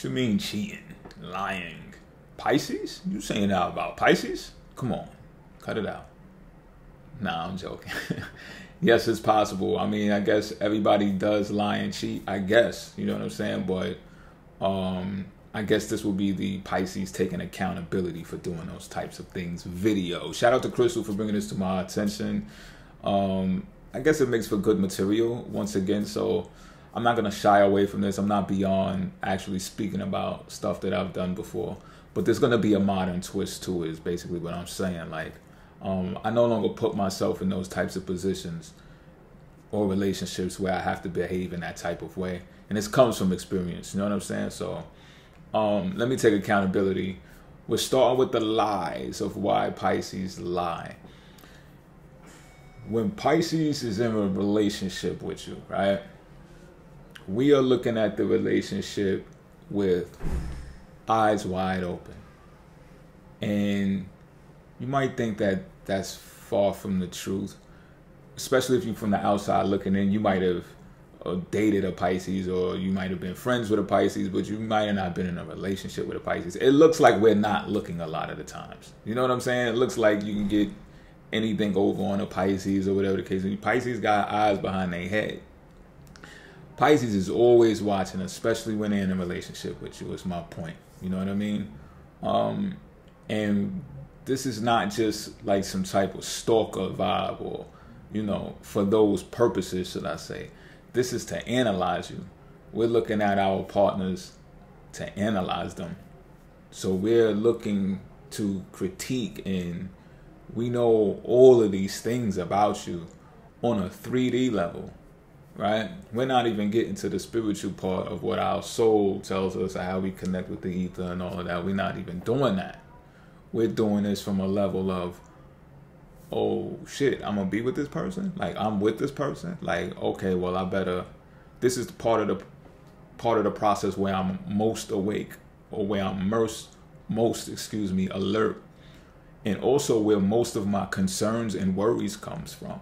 What you mean cheating, lying? Pisces? You saying that about Pisces? Come on, cut it out. Nah, I'm joking. Yes, it's possible. I mean, I guess everybody does lie and cheat, I guess. You know what I'm saying? But I guess this will be the Pisces taking accountability for doing those types of things video. Shout out to Crystal for bringing this to my attention. I guess it makes for good material once again. So I'm not going to shy away from this. I'm not beyond actually speaking about stuff that I've done before. But there's going to be a modern twist to it is basically what I'm saying. Like, I no longer put myself in those types of positions or relationships where I have to behave in that type of way. And this comes from experience. You know what I'm saying? So let me take accountability. We're starting with the lies of why Pisces lie. When Pisces is in a relationship with you, right? We are looking at the relationship with eyes wide open. And you might think that that's far from the truth, especially if you're from the outside looking in. You might have dated a Pisces, or you might have been friends with a Pisces, but you might have not been in a relationship with a Pisces. It looks like we're not looking a lot of the times. You know what I'm saying? It looks like you can get anything over on a Pisces or whatever the case is. Pisces got eyes behind their head. Pisces is always watching, especially when they're in a relationship with you, is my point. You know what I mean? And this is not just like some type of stalker vibe or, you know, for those purposes, should I say. This is to analyze you. We're looking at our partners to analyze them. So we're looking to critique, and we know all of these things about you on a 3D level, right? We're not even getting to the spiritual part of what our soul tells us, how we connect with the ether and all of that. We're not even doing that. We're doing this from a level of, oh shit, I'm gonna be with this person. Like, I'm with this person. Like, okay, well, I better. This is part of the process where I'm most awake, or where I'm most alert, and also where most of my concerns and worries comes from.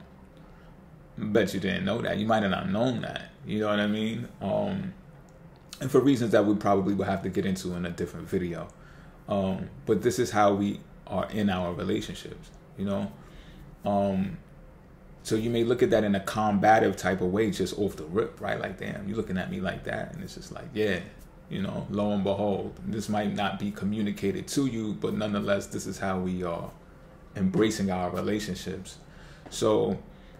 I bet you didn't know that. You might have not known that. You know what I mean? And for reasons that we probably will have to get into in a different video. But this is how we are in our relationships, you know? So you may look at that in a combative type of way, just off the rip, right? Like, damn, you're looking at me like that. And it's just like, yeah, you know, lo and behold, this might not be communicated to you, but nonetheless, this is how we are embracing our relationships. So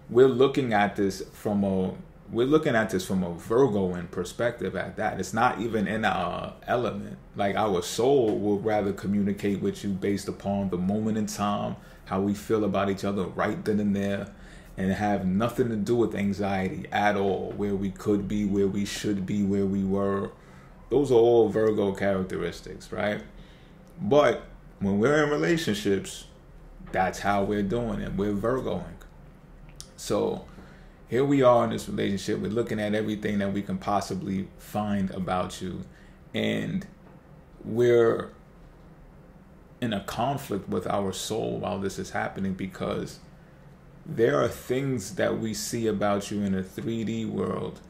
we're looking at this from a Virgoan perspective at that. It's not even in our element. Like, our soul will rather communicate with you based upon the moment in time, how we feel about each other right then and there, and have nothing to do with anxiety at all, where we could be, where we should be, where we were. Those are all Virgo characteristics, right? But when we're in relationships, that's how we're doing it. We're Virgoing. So here we are in this relationship. We're looking at everything that we can possibly find about you. And we're in a conflict with our soul while this is happening, because there are things that we see about you in a 3D world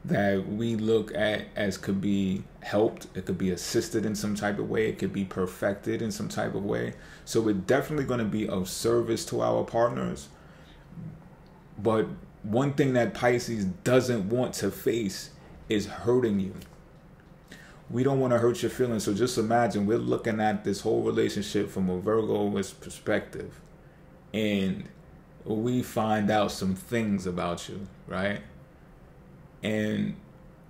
that we look at as could be helped. It could be assisted in some type of way. It could be perfected in some type of way. So we're definitely going to be of service to our partners. But one thing that Pisces doesn't want to face is hurting you. We don't want to hurt your feelings. So just imagine we're looking at this whole relationship from a Virgoist perspective, and we find out some things about you, right? And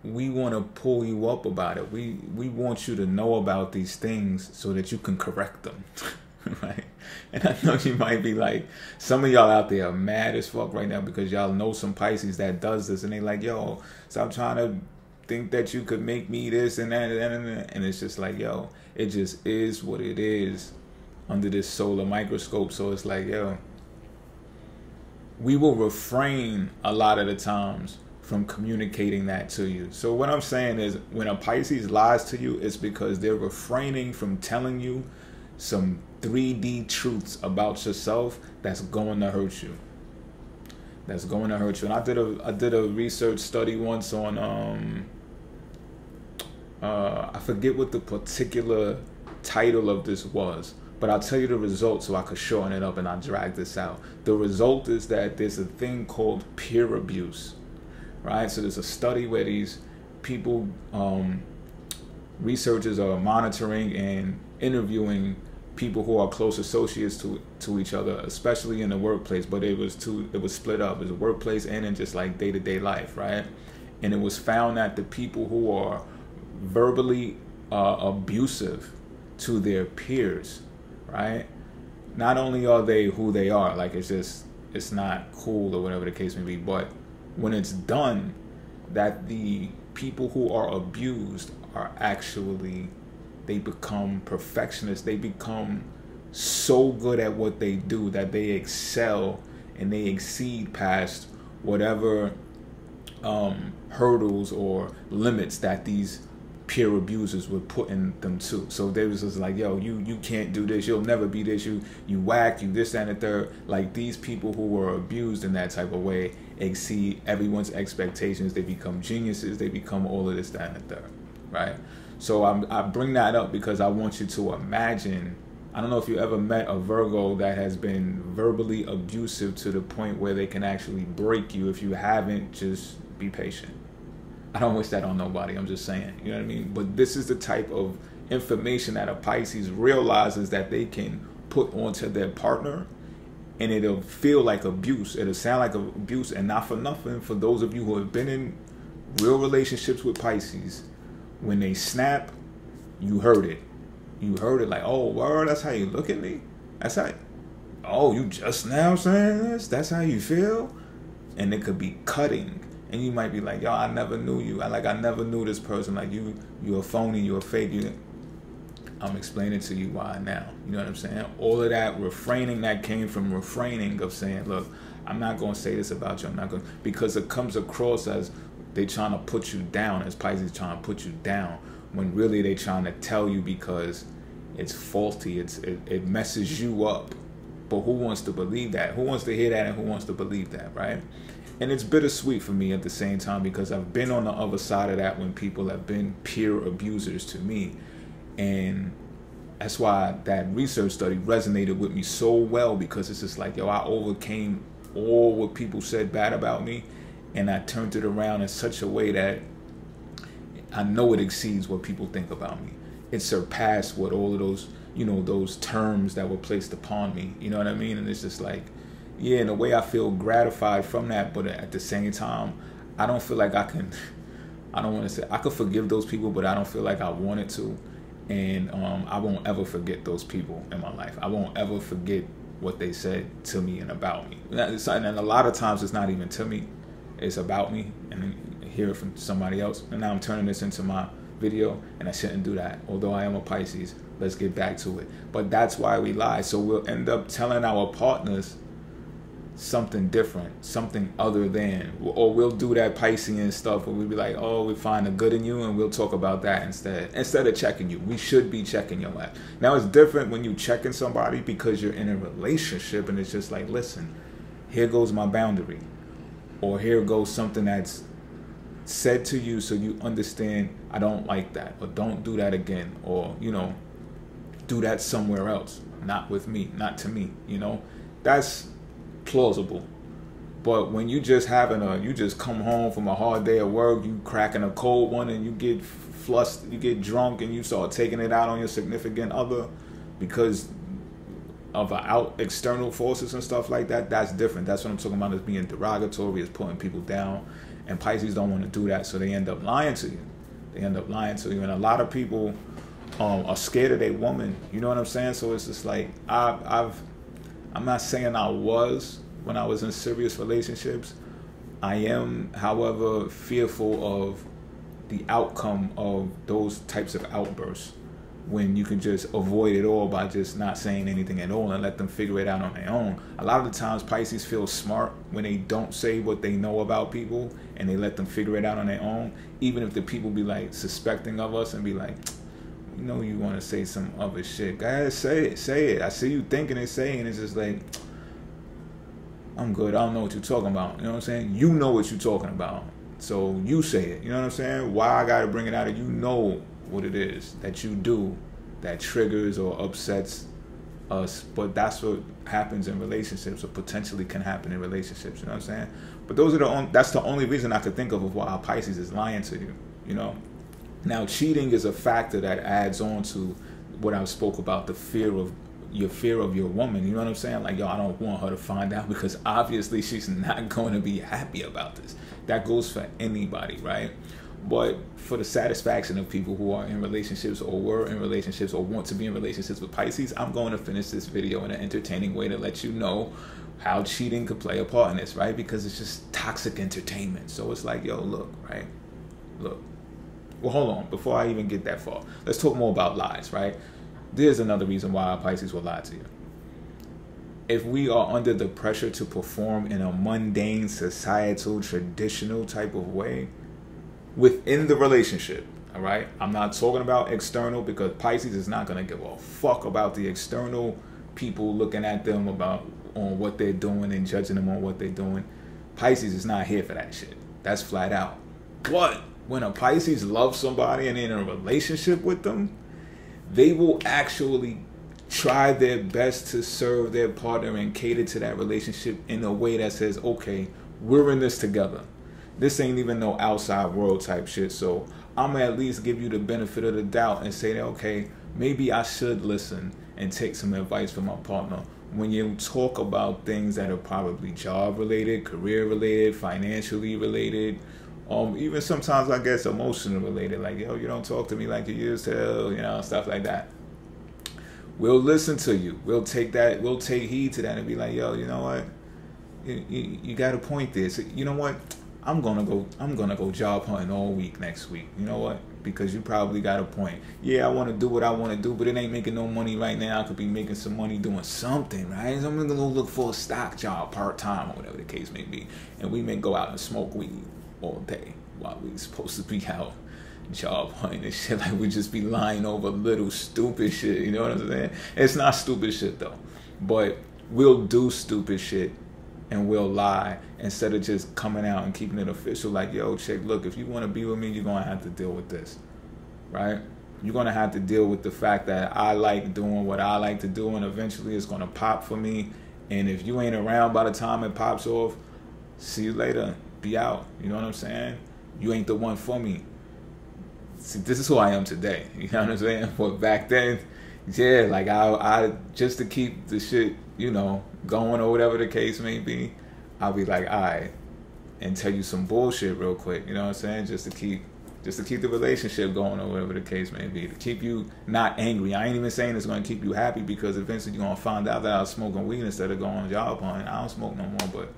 we want to pull you up about it. We want you to know about these things so that you can correct them. Right? And I know you might be like, some of y'all out there are mad as fuck right now because y'all know some Pisces that does this, and they like, yo, stop trying to think that you could make me this and that and that. And it's just like, yo, it just is what it is under this solar microscope. So it's like, yo, we will refrain a lot of the times from communicating that to you. So what I'm saying is, when a Pisces lies to you, it's because they're refraining from telling you some 3D truths about yourself that's going to hurt you. That's going to hurt you. And I did a research study once on I forget what the particular title of this was, but I'll tell you the result so I could shorten it up and I'll drag this out. The result is that there's a thing called peer abuse, right? So there's a study where these people, researchers are monitoring and interviewing people who are close associates to each other, especially in the workplace, but it was split up. It was a workplace and in just like day-to-day life, right? And it was found that the people who are verbally abusive to their peers, right? Not only are they who they are, like it's not cool or whatever the case may be, but when it's done, that the people who are abused are actually, they become perfectionists. They become so good at what they do that they excel and they exceed past whatever hurdles or limits that these peer abusers were putting them to. So they was just like, yo, you can't do this, you'll never be this, you whack, you this, that, and the third. Like, these people who were abused in that type of way exceed everyone's expectations. They become geniuses, they become all of this, that, and the third, right? So I bring that up because I want you to imagine, I don't know if you ever met a Virgo that has been verbally abusive to the point where they can actually break you. If you haven't, just be patient. I don't wish that on nobody. I'm just saying, you know what I mean? But this is the type of information that a Pisces realizes that they can put onto their partner, and it'll feel like abuse. It'll sound like abuse, and not for nothing. For those of you who have been in real relationships with Pisces, when they snap, you heard it. You heard it like, oh, word, that's how you look at me? That's how, oh, you just now saying this? That's how you feel? And it could be cutting. And you might be like, yo, I never knew you. I never knew this person. Like, you a phony, you a fake. I'm explaining to you why now. You know what I'm saying? All of that refraining that came from refraining of saying, look, I'm not going to say this about you. I'm not going to, because it comes across as they trying to put you down, as Pisces trying to put you down, when really they trying to tell you because it's faulty. It messes you up. But who wants to believe that? Who wants to hear that, and who wants to believe that, right? And it's bittersweet for me at the same time, because I've been on the other side of that when people have been peer abusers to me. And that's why that research study resonated with me so well, because it's just like, yo, I overcame all what people said bad about me, and I turned it around in such a way that I know it exceeds what people think about me. It surpassed what all of those, those terms that were placed upon me. You know what I mean? And it's just like, yeah, in a way I feel gratified from that, but at the same time, I don't feel like I don't want to say, I could forgive those people, but I don't feel like I wanted to. And I won't ever forget those people in my life. I won't ever forget what they said to me and about me. And a lot of times it's not even to me, it's about me, and then hear it from somebody else. And now I'm turning this into my video, and I shouldn't do that. Although I am a Pisces, let's get back to it. But that's why we lie. So we'll end up telling our partners something different, something other than, or we'll do that Piscean stuff where we'll be like, oh, we find the good in you, and we'll talk about that instead of checking you. We should be checking your ass. Now, it's different when you checking somebody because you're in a relationship, and it's just like, listen, here goes my boundary, or here goes something that's said to you so you understand I don't like that, or don't do that again, or do that somewhere else, not with me, not to me. That's plausible. But when you just you just come home from a hard day at work, you cracking a cold one, and you get flustered, you get drunk, and you start taking it out on your significant other because of external forces and stuff like that, that's different. That's what I'm talking about, as being derogatory, as putting people down. And Pisces don't want to do that, so they end up lying to you. And a lot of people are scared of their woman. You know what I'm saying? So it's just like, I'm not saying I was when I was in serious relationships. I am, however, fearful of the outcome of those types of outbursts, when you can just avoid it all by just not saying anything at all and let them figure it out on their own. A lot of the times Pisces feel smart when they don't say what they know about people, and they let them figure it out on their own, even if the people be like suspecting of us and be like, you want to say some other shit. Go ahead, say it. I see you thinking and saying. It's just like, I'm good. I don't know what you're talking about. You know what I'm saying? You know what you're talking about. So you say it. You know what I'm saying? Why I gotta bring it out? You know what it is that you do that triggers or upsets us, but that's what happens in relationships, or potentially can happen in relationships. You know what I'm saying? But that's the only reason I could think of why Pisces is lying to you. You know. Now, cheating is a factor that adds on to what I spoke about, the fear of your woman. You know what I'm saying? Like, yo, I don't want her to find out, because obviously she's not going to be happy about this. That goes for anybody, right? But for the satisfaction of people who are in relationships, or were in relationships, or want to be in relationships with Pisces, I'm going to finish this video in an entertaining way to let you know how cheating could play a part in this, right? Because it's just toxic entertainment. So it's like, yo, look, right? Look. Well, hold on. Before I even get that far, let's talk more about lies, right? There's another reason why Pisces will lie to you. If we are under the pressure to perform in a mundane, societal, traditional type of way within the relationship, all right? I'm not talking about external, because Pisces is not going to give a fuck about the external people looking at them on what they're doing and judging them on what they're doing. Pisces is not here for that shit. That's flat out. What? When a Pisces loves somebody and in a relationship with them, they will actually try their best to serve their partner and cater to that relationship in a way that says, okay, we're in this together. This ain't even no outside world type shit. So I'm going to at least give you the benefit of the doubt and say that, okay, maybe I should listen and take some advice from my partner. When you talk about things that are probably job related, career related, financially related, even sometimes, I guess, emotional related, like, yo, you don't talk to me like you used to, you know, stuff like that. We'll listen to you. We'll take heed to that and be like, yo, you know what? You got to point this. You know what? I'm gonna go job hunting all week next week. You know what? Because you probably got a point. Yeah, I want to do what I want to do, but it ain't making no money right now. I could be making some money doing something, right? So I'm gonna go look for a stock job, part time, or whatever the case may be, and we may go out and smoke weed all day while we supposed to be out job hunting and shit. Like, we just be lying over little stupid shit. You know what I'm saying? It's not stupid shit though, but we'll do stupid shit and we'll lie instead of just coming out and keeping it official. Like, yo, chick, look, if you want to be with me, you're gonna have to deal with this, right? You're gonna have to deal with the fact that I like doing what I like to do, and eventually it's gonna pop for me. And if you ain't around by the time it pops off, see you later. Be out. You know what I'm saying? You ain't the one for me. See, this is who I am today. You know what I'm saying? But back then, yeah, like I just to keep the shit, you know, going or whatever the case may be, I'll be like, all right, and tell you some bullshit real quick. You know what I'm saying? Just to keep the relationship going or whatever the case may be. To keep you not angry. I ain't even saying it's going to keep you happy, because eventually you're going to find out that I was smoking weed instead of going job hunting. I don't smoke no more, but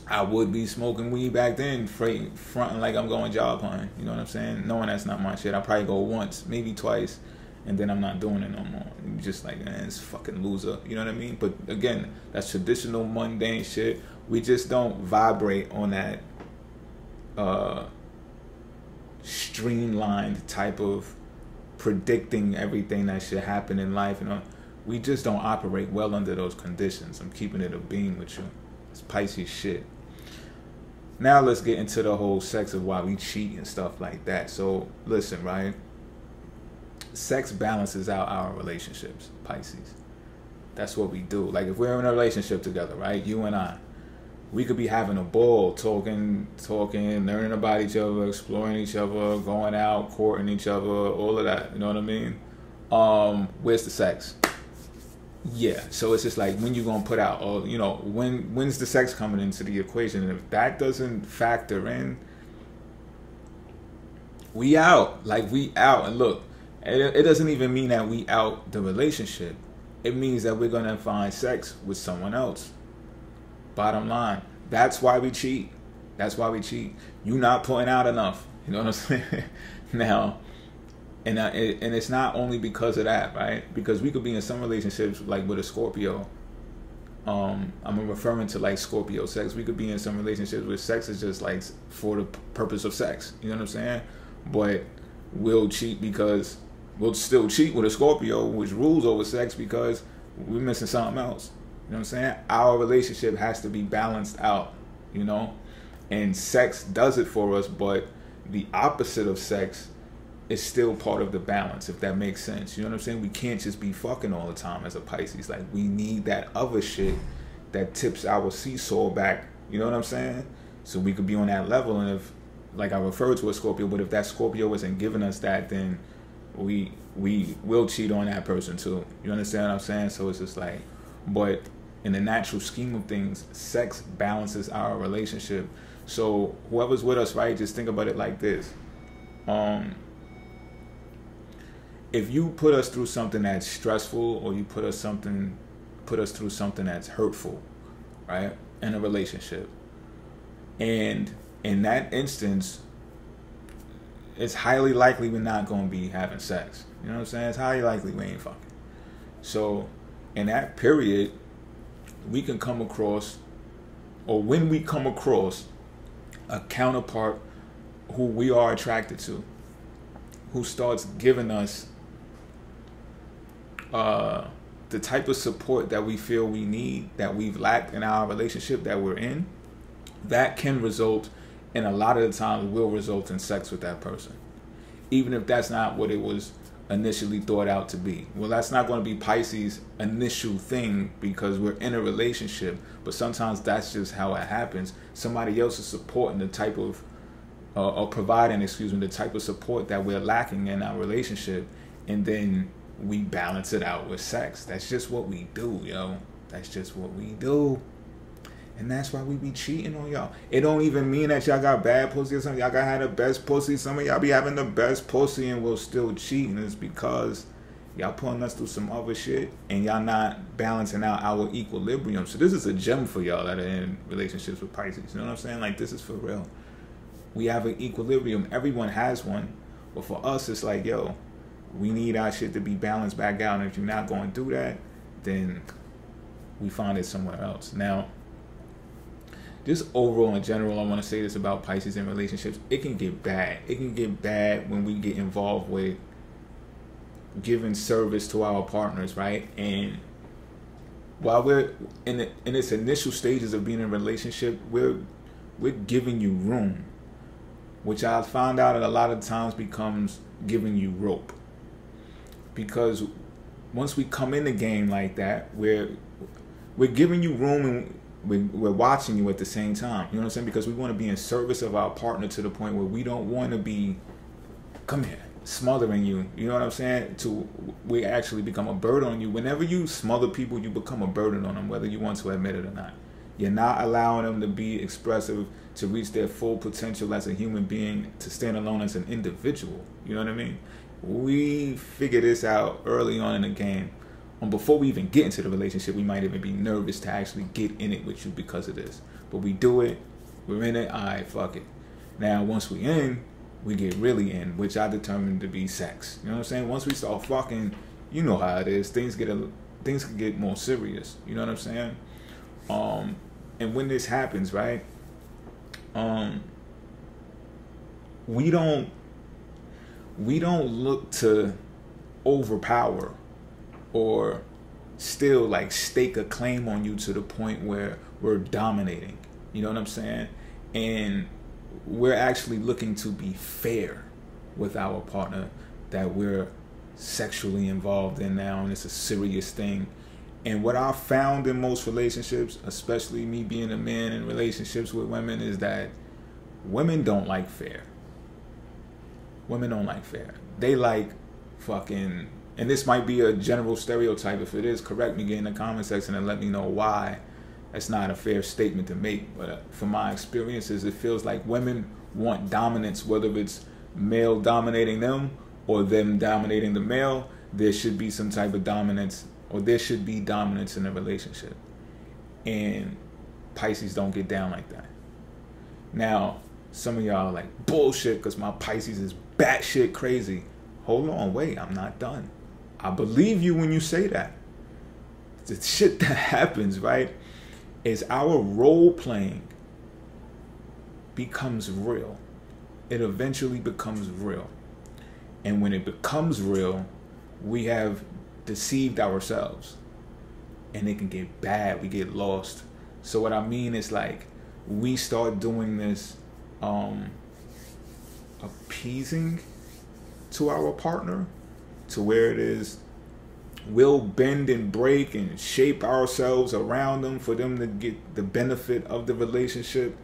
I would be smoking weed back then, fronting like I'm going job hunting. You know what I'm saying? Knowing that's not my shit. I probably go once, maybe twice, and then I'm not doing it no more. Just like, man, it's fucking loser. You know what I mean? But again, that's traditional mundane shit. We just don't vibrate on that streamlined type of predicting everything that should happen in life. You know, we just don't operate well under those conditions. I'm keeping it a beam with you. It's Pisces shit. Now let's get into the whole sex of why we cheat and stuff like that. So listen, right? Sex balances out our relationships, Pisces. That's what we do. Like, if we're in a relationship together, right? You and I, we could be having a ball, talking, learning about each other, exploring each other, going out, courting each other, all of that. You know what I mean? Where's the sex? Yeah, so it's just like, when you gonna put out, or, you know, when's the sex coming into the equation? And if that doesn't factor in, we out. Like, we out. And look, it doesn't even mean that we out the relationship. It means that we're gonna find sex with someone else. Bottom line, that's why we cheat. That's why we cheat. You not putting out enough. You know what I'm saying? Now, and it's not only because of that, right? Because we could be in some relationships, like with a Scorpio. I'm referring to like Scorpio sex. We could be in some relationships where sex is just like for the purpose of sex. You know what I'm saying? But we'll cheat because we'll still cheat with a Scorpio, which rules over sex, because we're missing something else. You know what I'm saying? Our relationship has to be balanced out, you know? And sex does it for us, but the opposite of sex is still part of the balance, if that makes sense. You know what I'm saying? We can't just be fucking all the time as a Pisces. Like, we need that other shit that tips our seesaw back. You know what I'm saying? So we could be on that level. And if, like I referred to a Scorpio, but if that Scorpio isn't giving us that, then we will cheat on that person too. You understand what I'm saying? So it's just like, but in the natural scheme of things, sex balances our relationship. So whoever's with us, right, just think about it like this. If you put us through something that's stressful, or you put us through something that's hurtful, right, in a relationship, and in that instance, it's highly likely we're not going to be having sex. You know what I'm saying? It's highly likely we ain't fucking. So in that period, we can come across, or when we come across a counterpart who we are attracted to, who starts giving us the type of support that we feel we need, that we've lacked in our relationship that we're in, that can result, and a lot of the times will result in sex with that person, even if that's not what it was initially thought out to be. Well, that's not going to be Pisces' initial thing because we're in a relationship, but sometimes that's just how it happens. Somebody else is supporting the type of or providing, the type of support that we're lacking in our relationship, and then we balance it out with sex. That's just what we do, yo. That's just what we do. And that's why we be cheating on y'all. It don't even mean that y'all got bad pussy or something. Y'all gotta have the best pussy. Some of y'all be having the best pussy and will still cheat. And it's because y'all pulling us through some other shit and y'all not balancing out our equilibrium. So this is a gem for y'all that are in relationships with Pisces. You know what I'm saying? Like, this is for real. We have an equilibrium. Everyone has one. But for us, it's like, yo, we need our shit to be balanced back out. And if you're not going to do that, then we find it somewhere else. Now, just overall in general, I want to say this about Pisces and relationships. It can get bad. It can get bad when we get involved with giving service to our partners, right? And while we're in its initial stages of being in a relationship, we're giving you room, which I found out that a lot of times becomes giving you rope. Because once we come in the game like that, we're giving you room and we're watching you at the same time. You know what I'm saying? Because we want to be in service of our partner to the point where we don't want to be, come here, smothering you. You know what I'm saying? We actually become a burden on you. Whenever you smother people, you become a burden on them, whether you want to admit it or not. You're not allowing them to be expressive, to reach their full potential as a human being, to stand alone as an individual. You know what I mean? We figure this out early on in the game. Before we even get into the relationship, we might even be nervous to actually get in it with you because of this. But we do it. We're in it. All right, fuck it. Now, once we in, we get really in, which I determined to be sex. You know what I'm saying? Once we start fucking, you know how it is. Things can get more serious. You know what I'm saying? And when this happens, right? We don't look to overpower or still like stake a claim on you to the point where we're dominating. You know what I'm saying? And we're actually looking to be fair with our partner that we're sexually involved in now, and it's a serious thing. And what I've found in most relationships, especially me being a man in relationships with women, is that women don't like fair. Women don't like fair. They like fucking, and this might be a general stereotype. If it is, correct me, get in the comment section and let me know why that's not a fair statement to make. But from my experiences, it feels like women want dominance, whether it's male dominating them or them dominating the male. There should be some type of dominance, or there should be dominance in a relationship. And Pisces don't get down like that. Now, some of y'all are like, bullshit, because my Pisces is batshit crazy. Hold on, wait, I'm not done. I believe you when you say that. The shit that happens, right, is our role playing becomes real. It eventually becomes real. And when it becomes real, we have deceived ourselves. And it can get bad. We get lost. So what I mean is, like, we start doing this appeasing to our partner, to where it is we'll bend and break and shape ourselves around them for them to get the benefit of the relationship.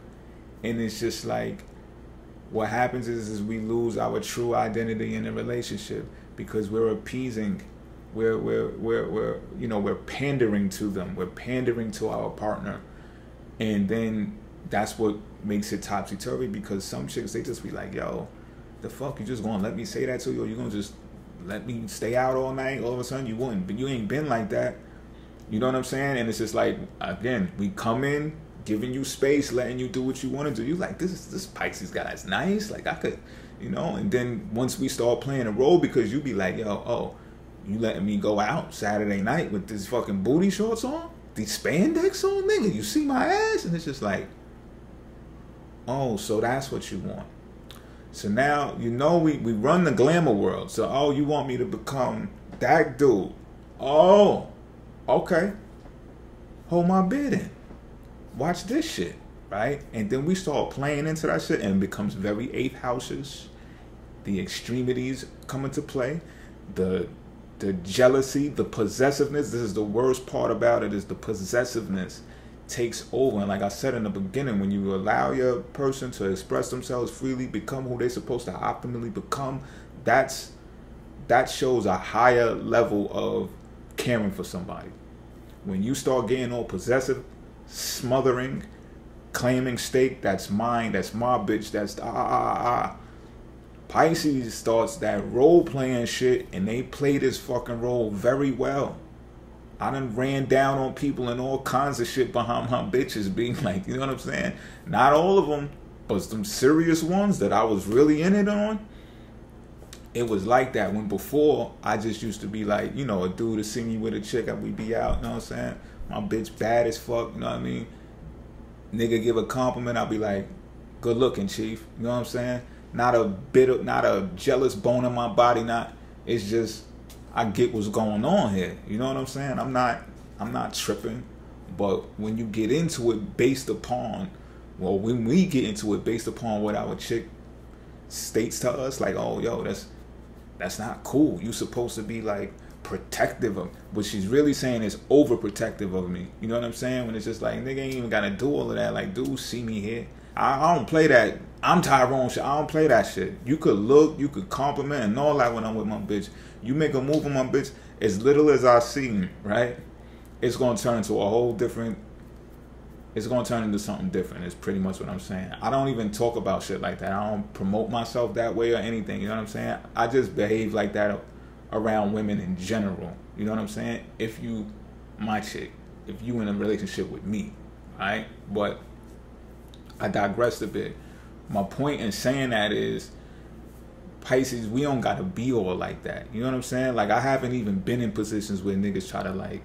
And it's just like, what happens is we lose our true identity in the relationship because we're appeasing, we're pandering to them, we're pandering to our partner. And then that's what makes it topsy-turvy, because some chicks, they just be like, yo, the fuck, you just gonna let me say that to you, or you gonna just let me stay out all night? All of a sudden you wouldn't, but you ain't been like that. You know what I'm saying? And it's just like, again, we come in giving you space, letting you do what you want to do. You like, this Pisces guy's nice, like I could, and then once we start playing a role, because you be like, yo, you letting me go out Saturday night with this fucking booty shorts on, these spandex on, nigga, you see my ass? And it's just like, oh, so that's what you want. So now, we run the glamour world. So, oh, you want me to become that dude? Oh, okay. Hold my bid in. Watch this shit, right? And then we start playing into that shit, and it becomes very eighth houses. The extremities come into play. The jealousy, the possessiveness. This is the worst part about it, is the possessiveness takes over. And like I said in the beginning, when you allow your person to express themselves freely, become who they're supposed to optimally become, that shows a higher level of caring for somebody. When you start getting all possessive, smothering, claiming stake, that's mine, that's my bitch, that's Pisces starts that role playing shit, and they play this fucking role very well. I done ran down on people and all kinds of shit behind my bitches, being like, you know what I'm saying? Not all of them, but some serious ones that I was really in it on. It was like that. When before, I just used to be like, a dude to see me with a chick, we be out, you know what I'm saying? My bitch bad as fuck, you know what I mean? Nigga give a compliment, I'll be like, good looking, chief, you know what I'm saying? Not a jealous bone in my body, it's just, I get what's going on here. You know what I'm saying? I'm not tripping. But when you get into it based upon, when we get into it based upon what our chick states to us, like, oh, yo, that's not cool. You supposed to be like protective of. What she's really saying is overprotective of me. You know what I'm saying? When it's just like, nigga ain't even gotta do all of that. Like, dude, see me here. I don't play that. I'm Tyrone shit. I don't play that shit. You could look, you could compliment and all that when I'm with my bitch. You make a move on my bitch, as little as I see, right? It's going to turn into a whole different, it's going to turn into something different. It's pretty much what I'm saying. I don't even talk about shit like that. I don't promote myself that way or anything. You know what I'm saying? I just behave like that around women in general. You know what I'm saying? If you, my chick, if you in a relationship with me, right? But I digressed a bit. My point in saying that is, Pisces, we don't gotta be all like that. You know what I'm saying? Like, I haven't even been in positions where niggas try to like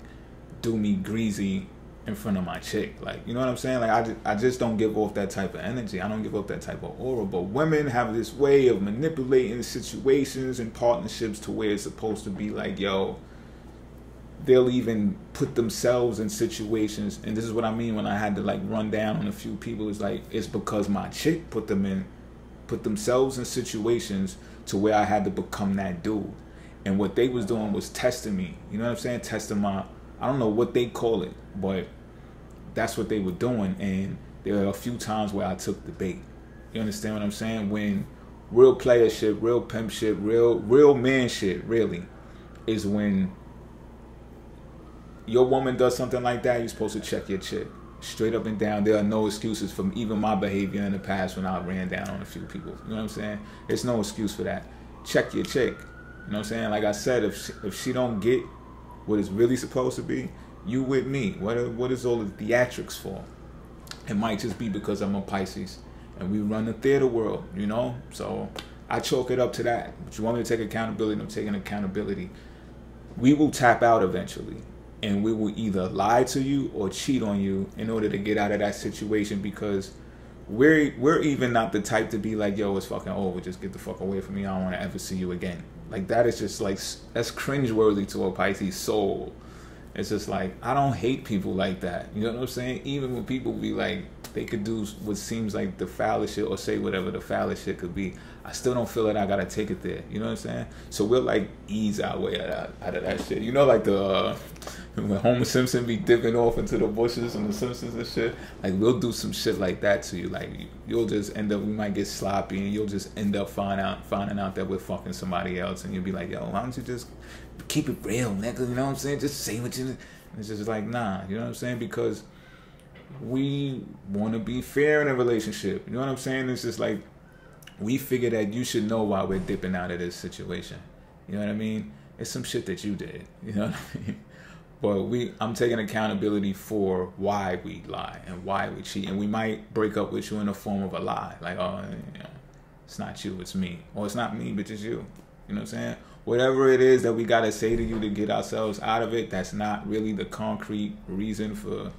do me greasy in front of my chick. Like, you know what I'm saying? Like, I just don't give off that type of energy. I don't give off that type of aura. But women have this way of manipulating situations and partnerships to where it's supposed to be like, yo, they'll even put themselves in situations. And this is what I mean when I had to like run down on a few people. It's like, it's because my chick put themselves in situations to where I had to become that dude. And what they was doing was testing me. You know what I'm saying? Testing my, I don't know what they call it, but that's what they were doing. And there were a few times where I took the bait. You understand what I'm saying? When real player shit, real pimp shit, real man shit, really, is when your woman does something like that, you're supposed to check your chick. Straight up and down. There are no excuses from even my behavior in the past when I ran down on a few people. You know what I'm saying? There's no excuse for that. Check your chick. You know what I'm saying? Like I said, if she don't get what it's really supposed to be, you with me. What is all the theatrics for? It might just be because I'm a Pisces and we run the theater world, you know? So I chalk it up to that. But you want me to take accountability, I'm taking accountability. We will tap out eventually. And we will either lie to you or cheat on you in order to get out of that situation, because we're even not the type to be like, yo, it's fucking over, just get the fuck away from me, I don't want to ever see you again. Like, that is just like, that's cringeworthy to a Pisces soul. It's just like, I don't hate people like that. You know what I'm saying? Even when people be like, they could do what seems like the foulest shit or say whatever the foulest shit could be, I still don't feel that I gotta take it there. You know what I'm saying? So we'll like ease our way out of that shit. You know, like the when Homer Simpson be dipping off into the bushes and the Simpsons and shit. Like we'll do some shit like that to you. Like you'll just end up, we might get sloppy, and you'll just end up finding out that we're fucking somebody else, and you'll be like, yo, why don't you just keep it real, nigga? You know what I'm saying? Just say what you. And it's just like, nah. You know what I'm saying? Because we want to be fair in a relationship. You know what I'm saying? It's just like, we figure that you should know why we're dipping out of this situation. You know what I mean? It's some shit that you did. You know what I mean? But I'm taking accountability for why we lie and why we cheat. And we might break up with you in the form of a lie. Like, oh, you know, it's not you, it's me. Or it's not me, but it's you. You know what I'm saying? Whatever it is that we got to say to you to get ourselves out of it, that's not really the concrete reason for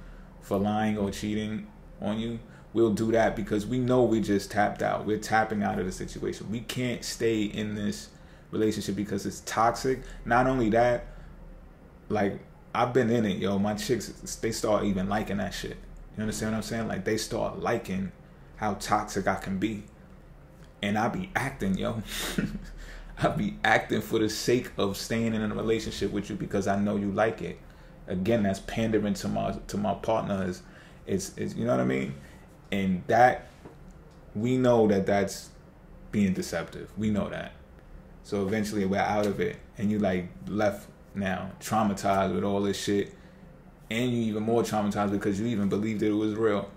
lying or cheating on you. We'll do that because we know we just tapped out. We're tapping out of the situation. We can't stay in this relationship because it's toxic. Not only that, like, I've been in it, yo. My chicks, they start even liking that shit. You understand what I'm saying? Like, they start liking how toxic I can be. And I be acting, yo. I be acting for the sake of staying in a relationship with you because I know you like it. Again, that's pandering to my partner. It's you know what I mean? And that, we know that that's being deceptive. We know that. So eventually we're out of it, and you like left now traumatized with all this shit, and you even more traumatized because you even believed that it was real.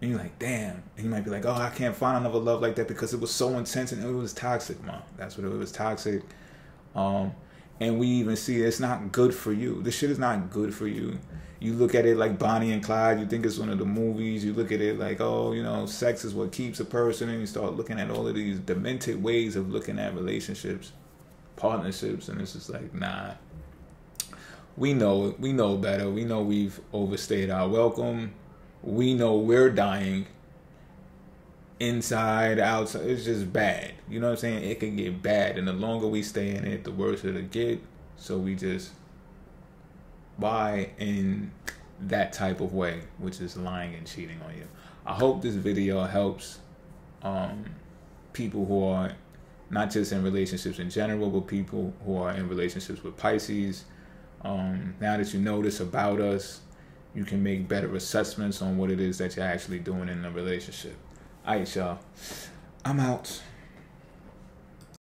And you're like, damn. And you might be like, oh, I can't find another love like that because it was so intense and it was toxic, man. That's what it was, toxic. And we even see it's not good for you. This shit is not good for you. You look at it like Bonnie and Clyde. You think it's one of the movies. You look at it like, oh, you know, sex is what keeps a person. And you start looking at all of these demented ways of looking at relationships, partnerships. And it's just like, nah. We know better. We know we've overstayed our welcome. We know we're dying inside, outside. It's just bad. You know what I'm saying? It can get bad. And the longer we stay in it, the worse it'll get. So we just buy in that type of way, which is lying and cheating on you. I hope this video helps people who are not just in relationships in general, but people who are in relationships with Pisces. Now that you know this about us, you can make better assessments on what it is that you're actually doing in a relationship. All right, y'all. I'm out.